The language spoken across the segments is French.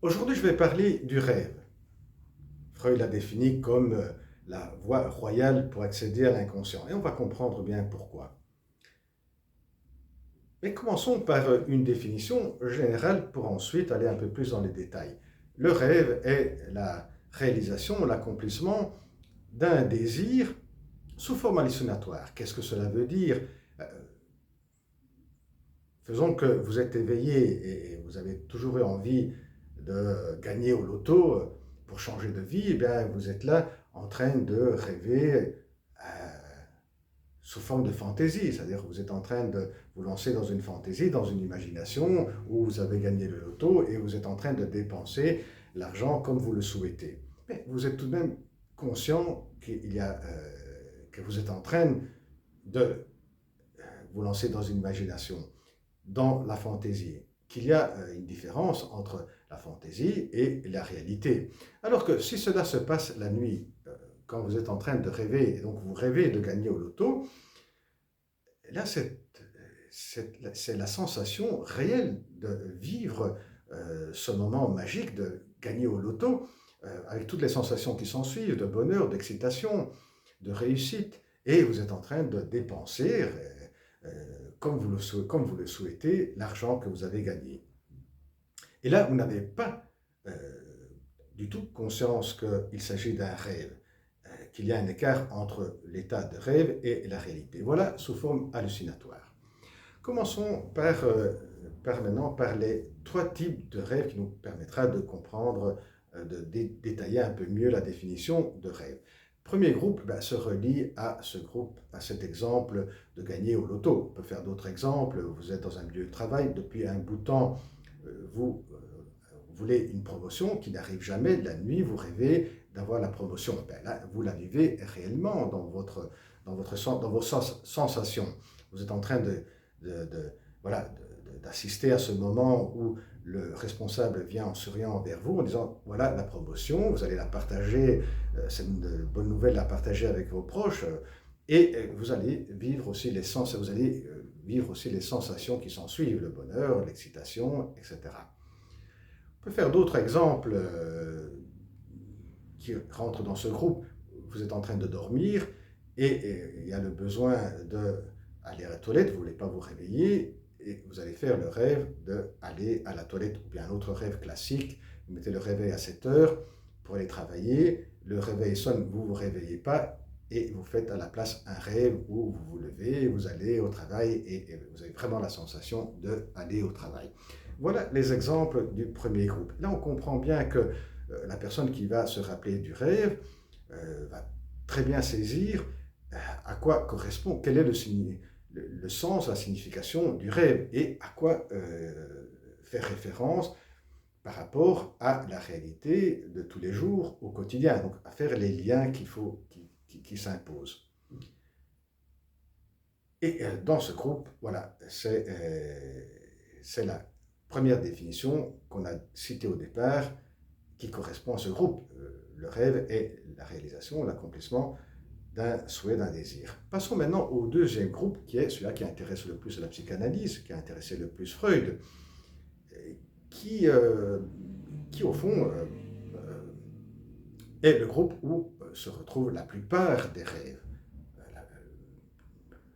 Aujourd'hui, je vais parler du rêve. Freud l'a défini comme la voie royale pour accéder à l'inconscient. Et on va comprendre bien pourquoi. Mais commençons par une définition générale pour ensuite aller un peu plus dans les détails. Le rêve est la réalisation, l'accomplissement d'un désir sous forme hallucinatoire. Qu'est-ce que cela veut dire? Euh, Faisons que vous êtes éveillé et vous avez toujours eu envie de gagner au loto pour changer de vie, et bien vous êtes là en train de rêver sous forme de fantaisie, c'est-à-dire que vous êtes en train de vous lancer dans une fantaisie, dans une imagination où vous avez gagné le loto et vous êtes en train de dépenser l'argent comme vous le souhaitez. Mais vous êtes tout de même conscient que vous êtes en train de vous lancer dans une imagination, dans la fantaisie, qu'il y a une différence entre la fantaisie et la réalité. Alors que si cela se passe la nuit, quand vous êtes en train de rêver, et donc vous rêvez de gagner au loto, là c'est la sensation réelle de vivre ce moment magique de gagner au loto, avec toutes les sensations qui s'en suivent, de bonheur, d'excitation, de réussite, et vous êtes en train de dépenser comme vous le souhaitez, l'argent que vous avez gagné. Et là, vous n'avez pas euh, du tout conscience qu'il s'agit d'un rêve, qu'il y a un écart entre l'état de rêve et la réalité. Voilà sous forme hallucinatoire. Commençons maintenant par les trois types de rêves qui nous permettra de comprendre, détailler un peu mieux la définition de rêve. Premier groupe se relie à ce groupe, à cet exemple de gagner au loto. On peut faire d'autres exemples. Vous êtes dans un milieu de travail depuis un bout de temps, vous voulez une promotion qui n'arrive jamais. La nuit, vous rêvez d'avoir la promotion. Là, vous la vivez réellement dans vos sensations. Vous êtes en train voilà, d'assister à ce moment où le responsable vient en souriant vers vous en disant voilà la promotion, vous allez la partager, c'est une bonne nouvelle à partager avec vos proches, et vous allez vivre aussi vous allez vivre aussi les sensations qui s'en suivent, le bonheur, l'excitation, etc. On peut faire d'autres exemples qui rentrent dans ce groupe. Vous êtes en train de dormir et il y a le besoin d'aller à la toilette, vous ne voulez pas vous réveiller et vous allez faire le rêve d'aller à la toilette, ou bien un autre rêve classique, vous mettez le réveil à 7 heures pour aller travailler, le réveil sonne, vous ne vous réveillez pas et vous faites à la place un rêve où vous vous levez, vous allez au travail et vous avez vraiment la sensation d'aller au travail. Voilà les exemples du premier groupe. Là, on comprend bien que la personne qui va se rappeler du rêve va très bien saisir à quoi correspond, quel est le sens, la signification du rêve et à quoi faire référence par rapport à la réalité de tous les jours, au quotidien. Donc, à faire les liens qui s'imposent. Et dans ce groupe, voilà, c'est la première définition qu'on a citée au départ, qui correspond à ce groupe. Le rêve est la réalisation, l'accomplissement d'un souhait, d'un désir. Passons maintenant au deuxième groupe, qui est celui-là qui intéresse le plus la psychanalyse, qui a intéressé le plus Freud, qui, euh, qui au fond est le groupe où se retrouvent la plupart des rêves. La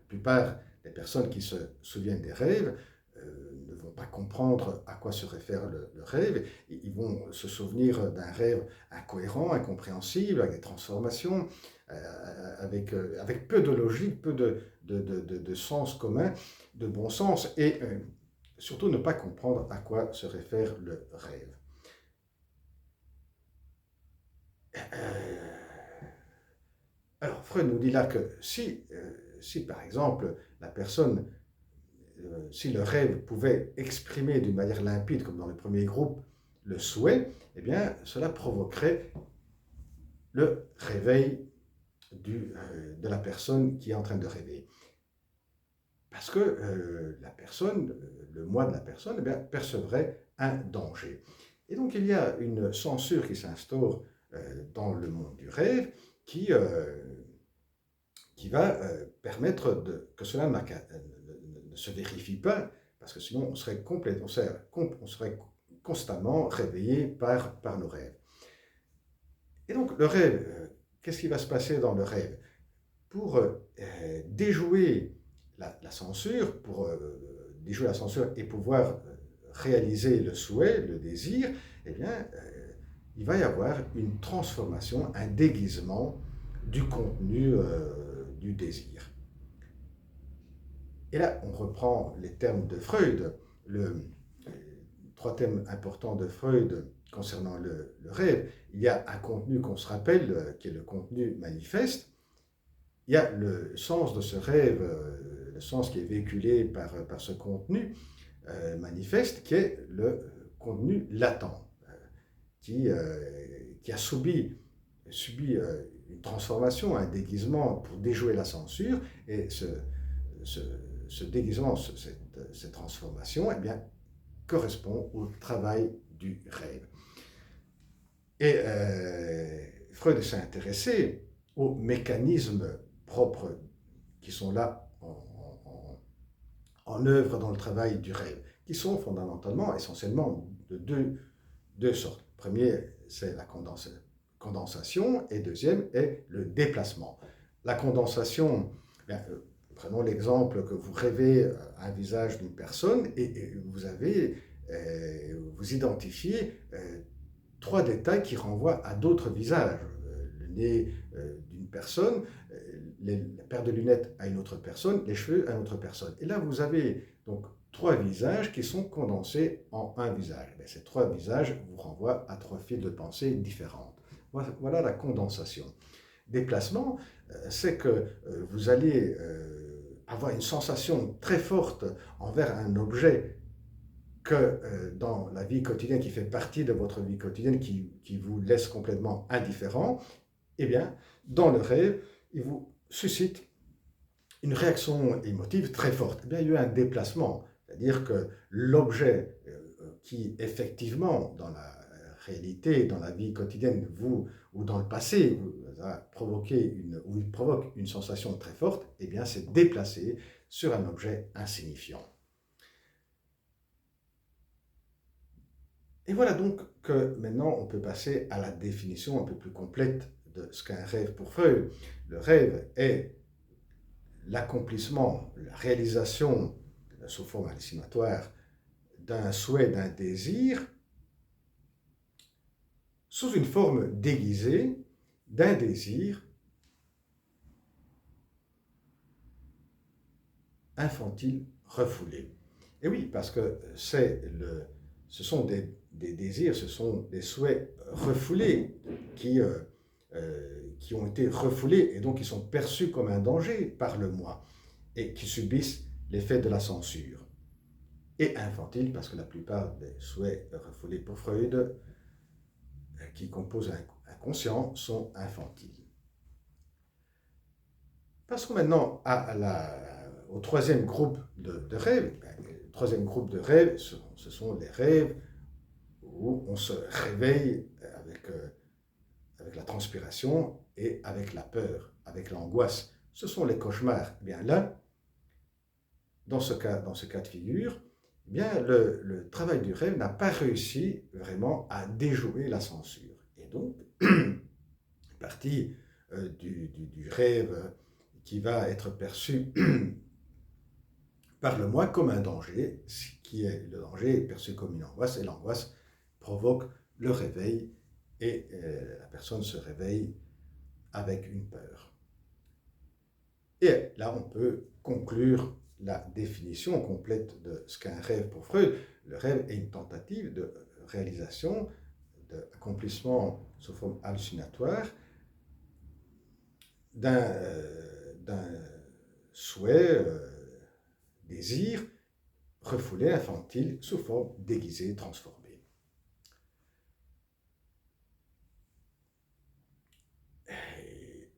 plupart des personnes qui se souviennent des rêves ne vont pas comprendre à quoi se réfère le rêve. Ils vont se souvenir d'un rêve incohérent, incompréhensible, avec des transformations, avec peu de logique, peu de sens commun, de bon sens, et surtout ne pas comprendre à quoi se réfère le rêve. Alors, Freud nous dit là que si par exemple, la personne, si le rêve pouvait exprimer d'une manière limpide, comme dans le premier groupe, le souhait, eh bien, cela provoquerait le réveil de la personne qui est en train de rêver. Parce que la personne, le moi de la personne, eh bien, percevrait un danger. Et donc, il y a une censure qui s'instaure dans le monde du rêve qui, qui va permettre que cela ne se vérifie pas, parce que sinon on serait constamment réveillés par nos rêves. Et donc le rêve, qu'est-ce qui va se passer dans le rêve? Pour déjouer la censure, déjouer la censure et pouvoir réaliser le souhait, le désir, eh bien, il va y avoir une transformation, un déguisement du contenu du désir. Et là, on reprend les termes de Freud, trois thèmes importants de Freud concernant le rêve. Il y a un contenu qu'on se rappelle, qui est le contenu manifeste. Il y a le sens de ce rêve, le sens qui est véhiculé par ce contenu manifeste, qui est le contenu latent, qui a subi une transformation, un déguisement pour déjouer la censure, et ce déguisement, cette transformation, eh bien, correspond au travail du rêve. Et Freud s'est intéressé aux mécanismes propres qui sont là en œuvre dans le travail du rêve, qui sont fondamentalement, essentiellement de deux sortes. Premier, c'est la condensation, et deuxième est le déplacement. La condensation, bien, prenons l'exemple que vous rêvez un visage d'une personne et vous identifiez trois détails qui renvoient à d'autres visages. Le nez d'une personne, la paire de lunettes à une autre personne, les cheveux à une autre personne. Et là, vous avez donc trois visages qui sont condensés en un visage. Mais ces trois visages vous renvoient à trois fils de pensée différentes. Voilà la condensation. Déplacement, c'est que vous allez avoir une sensation très forte envers un objet que dans la vie quotidienne, qui fait partie de votre vie quotidienne, qui vous laisse complètement indifférent. Eh bien, dans le rêve, il vous suscite une réaction émotive très forte. Eh bien, il y a eu un déplacement, c'est-à-dire que l'objet qui, effectivement, dans la réalité, dans la vie quotidienne, ou dans le passé, vous a provoqué ou il provoque une sensation très forte, eh bien, c'est déplacé sur un objet insignifiant. Et voilà donc que maintenant on peut passer à la définition un peu plus complète de ce qu'est un rêve pour Freud. Le rêve est l'accomplissement, la réalisation sous forme hallucinatoire d'un souhait, d'un désir, sous une forme déguisée d'un désir infantile refoulé. Et oui, parce que ce sont des désirs, ce sont des souhaits refoulés qui ont été refoulés et donc qui sont perçus comme un danger par le moi et qui subissent l'effet de la censure. Et infantile, parce que la plupart des souhaits refoulés pour Freud, qui composent un conscient, sont infantiles. Passons maintenant au troisième groupe de rêves. Le troisième groupe de rêves, ce sont les rêves où on se réveille avec la transpiration et avec la peur, avec l'angoisse. Ce sont les cauchemars. Eh bien là, dans ce cas de figure, eh bien le travail du rêve n'a pas réussi vraiment à déjouer la censure. Et donc, partie du rêve qui va être perçu par le moi comme un danger, le danger est perçu comme une angoisse, et l'angoisse provoque le réveil, et la personne se réveille avec une peur. Et là, on peut conclure la définition complète de ce qu'est un rêve pour Freud. Le rêve est une tentative de réalisation, d'accomplissement sous forme hallucinatoire d'un souhait, désir, refoulé, infantile, sous forme déguisée, transformée.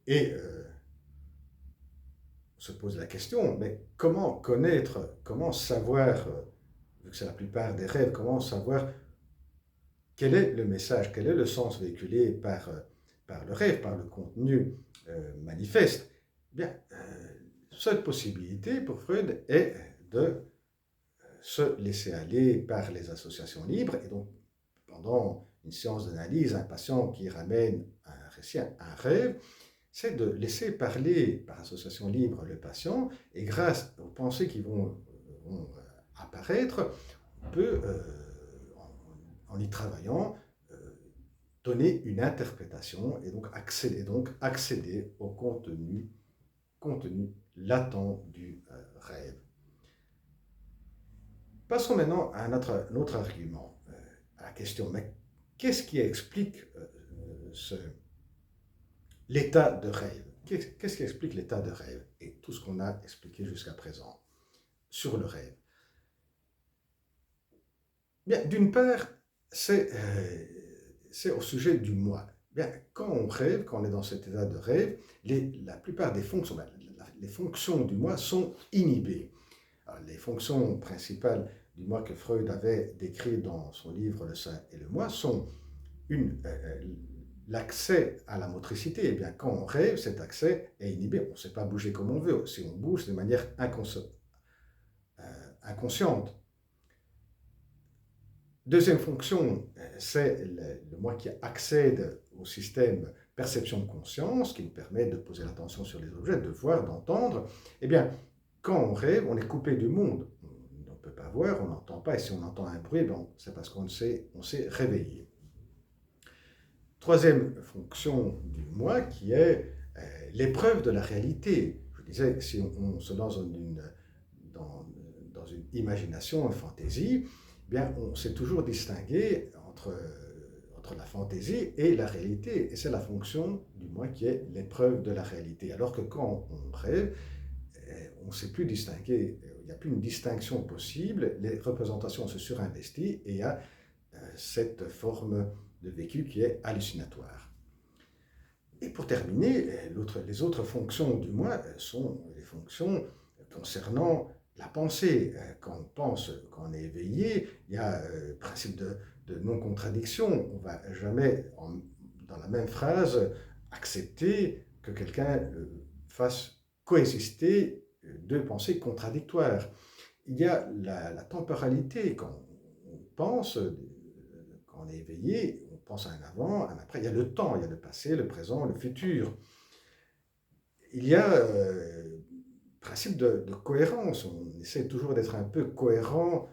Et on se pose la question, mais comment connaître, comment savoir, vu que c'est la plupart des rêves, comment savoir quel est le message, quel est le sens véhiculé par le rêve, par le contenu manifeste? Bien, seule possibilité pour Freud est de se laisser aller par les associations libres. Et donc, pendant une séance d'analyse, un patient qui ramène un récit, un rêve, c'est de laisser parler par association libre le patient, et grâce aux pensées qui vont apparaître, on peut, en y travaillant, donner une interprétation et donc accéder au contenu latent du rêve. Passons maintenant à un autre argument, à la question, mais qu'est-ce qui explique l'état de rêve? Qu'est-ce qui explique l'état de rêve et tout ce qu'on a expliqué jusqu'à présent sur le rêve? Bien, d'une part, c'est au sujet du moi. Bien, quand on rêve, quand on est dans cet état de rêve, la plupart des fonctions, les fonctions du moi sont inhibées. Alors, les fonctions principales du moi que Freud avait décrites dans son livre Le Saint et le Moi sont l'accès à la motricité. Eh bien, quand on rêve, cet accès est inhibé. On ne sait pas bouger comme on veut. Si on bouge de manière inconsciente. Deuxième fonction, c'est le moi qui accède au système perception-conscience, qui nous permet de poser l'attention sur les objets, de voir, d'entendre. Eh bien, quand on rêve, on est coupé du monde. On ne peut pas voir, on n'entend pas, et si on entend un bruit, c'est parce qu'on s'est réveillé. Troisième fonction du moi, qui est l'épreuve de la réalité. Je disais, si on se lance dans une imagination, une fantaisie, eh bien, on sait toujours distinguer entre la fantaisie et la réalité. Et c'est la fonction du moi qui est l'épreuve de la réalité. Alors que quand on rêve, on ne sait plus distinguer, il n'y a plus une distinction possible, les représentations se surinvestissent et il y a cette forme de vécu qui est hallucinatoire. Et pour terminer, les autres fonctions du moi sont les fonctions concernant la pensée. Quand on pense, quand on est éveillé, il y a le principe de non-contradiction. On ne va jamais, dans la même phrase, accepter que quelqu'un fasse coexister deux pensées contradictoires. Il y a la temporalité. Quand on pense, quand on est éveillé, on pense à un avant, un après. Il y a le temps, il y a le passé, le présent, le futur. Il y a principe de cohérence. On essaie toujours d'être un peu cohérent,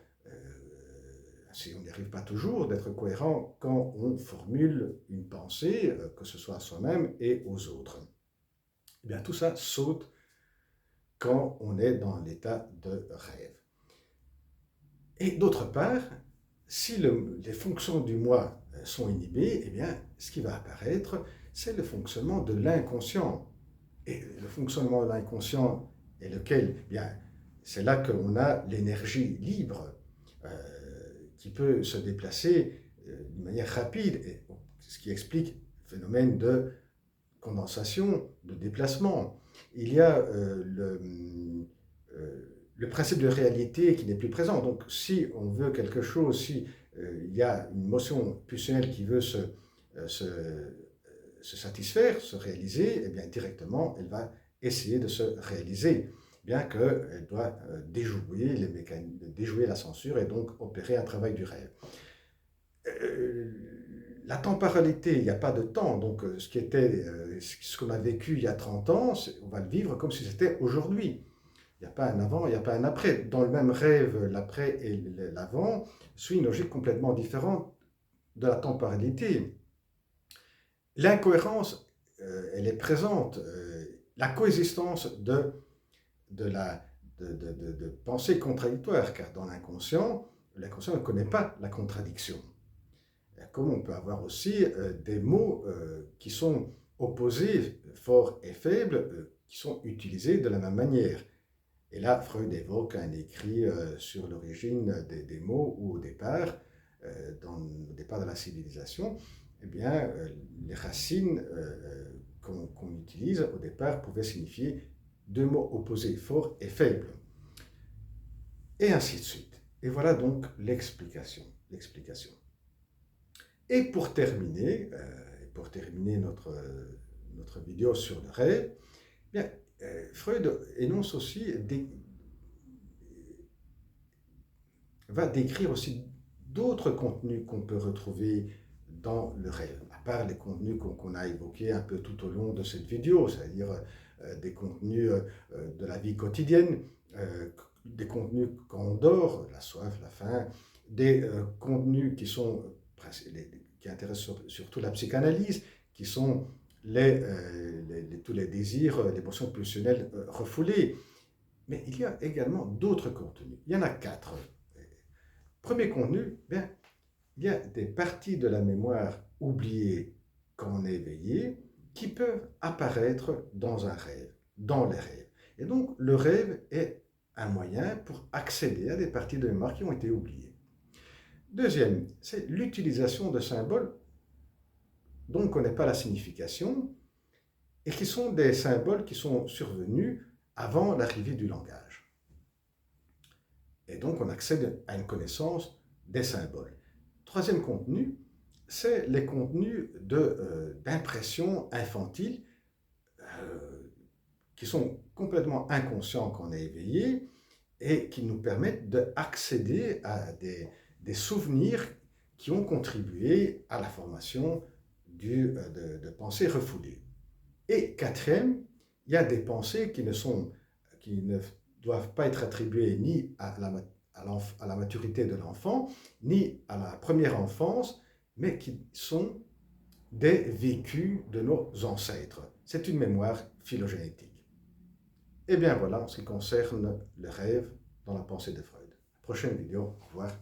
si on n'y arrive pas toujours, d'être cohérent quand on formule une pensée, que ce soit à soi-même et aux autres. Eh bien, tout ça saute quand on est dans l'état de rêve. Et d'autre part, si les fonctions du moi sont inhibées, eh bien, ce qui va apparaître, c'est le fonctionnement de l'inconscient. Et le fonctionnement de l'inconscient est lequel? Eh bien, c'est là qu'on a l'énergie libre qui peut se déplacer d'une manière rapide, et ce qui explique le phénomène de condensation, de déplacement. Il y a le principe de réalité qui n'est plus présent. Donc, si on veut quelque chose, si il y a une motion pulsionnelle qui veut se satisfaire, se réaliser, eh bien, directement, elle va essayer de se réaliser, bien qu'elle doit déjouer la censure et donc opérer un travail du rêve. La temporalité, il n'y a pas de temps, donc ce qu'on a vécu il y a 30 ans, on va le vivre comme si c'était aujourd'hui. Il n'y a pas un avant, il n'y a pas un après. Dans le même rêve, l'après et l'avant suit une logique complètement différente de la temporalité. L'incohérence, elle est présente. La coexistence de pensées contradictoires, car dans l'inconscient ne connaît pas la contradiction. Comme on peut avoir aussi des mots qui sont opposés, forts et faibles, qui sont utilisés de la même manière. Et là, Freud évoque un écrit sur l'origine des mots, où au départ de la civilisation, eh bien, les racines qu'on utilise au départ pouvaient signifier deux mots opposés, forts et faibles. Et ainsi de suite. Et voilà donc l'explication. Et pour terminer notre vidéo sur le rêve, eh bien, Freud énonce aussi va décrire aussi d'autres contenus qu'on peut retrouver dans le rêve, à part les contenus qu'on a évoqués un peu tout au long de cette vidéo, c'est-à-dire des contenus de la vie quotidienne, des contenus quand on dort, la soif, la faim, des contenus qui intéressent surtout la psychanalyse, qui sont tous les désirs, les émotions pulsionnelles refoulées. Mais il y a également d'autres contenus. Il y en a 4. Premier contenu, bien, il y a des parties de la mémoire oubliées quand on est éveillé qui peuvent apparaître dans un rêve, dans les rêves. Et donc, le rêve est un moyen pour accéder à des parties de mémoire qui ont été oubliées. Deuxième, c'est l'utilisation de symboles dont on ne connaît pas la signification et qui sont des symboles qui sont survenus avant l'arrivée du langage. Et donc, on accède à une connaissance des symboles. Troisième contenu, c'est les contenus d'impression infantile qui sont complètement inconscients quand on est éveillé et qui nous permettent d'accéder à des souvenirs qui ont contribué à la formation de pensées refoulées. Et quatrième, il y a des pensées qui ne doivent pas être attribuées ni à la maturité de l'enfant, ni à la première enfance, mais qui sont des vécus de nos ancêtres. C'est une mémoire phylogénétique. Et bien voilà en ce qui concerne le rêve dans la pensée de Freud. Prochaine vidéo, au revoir.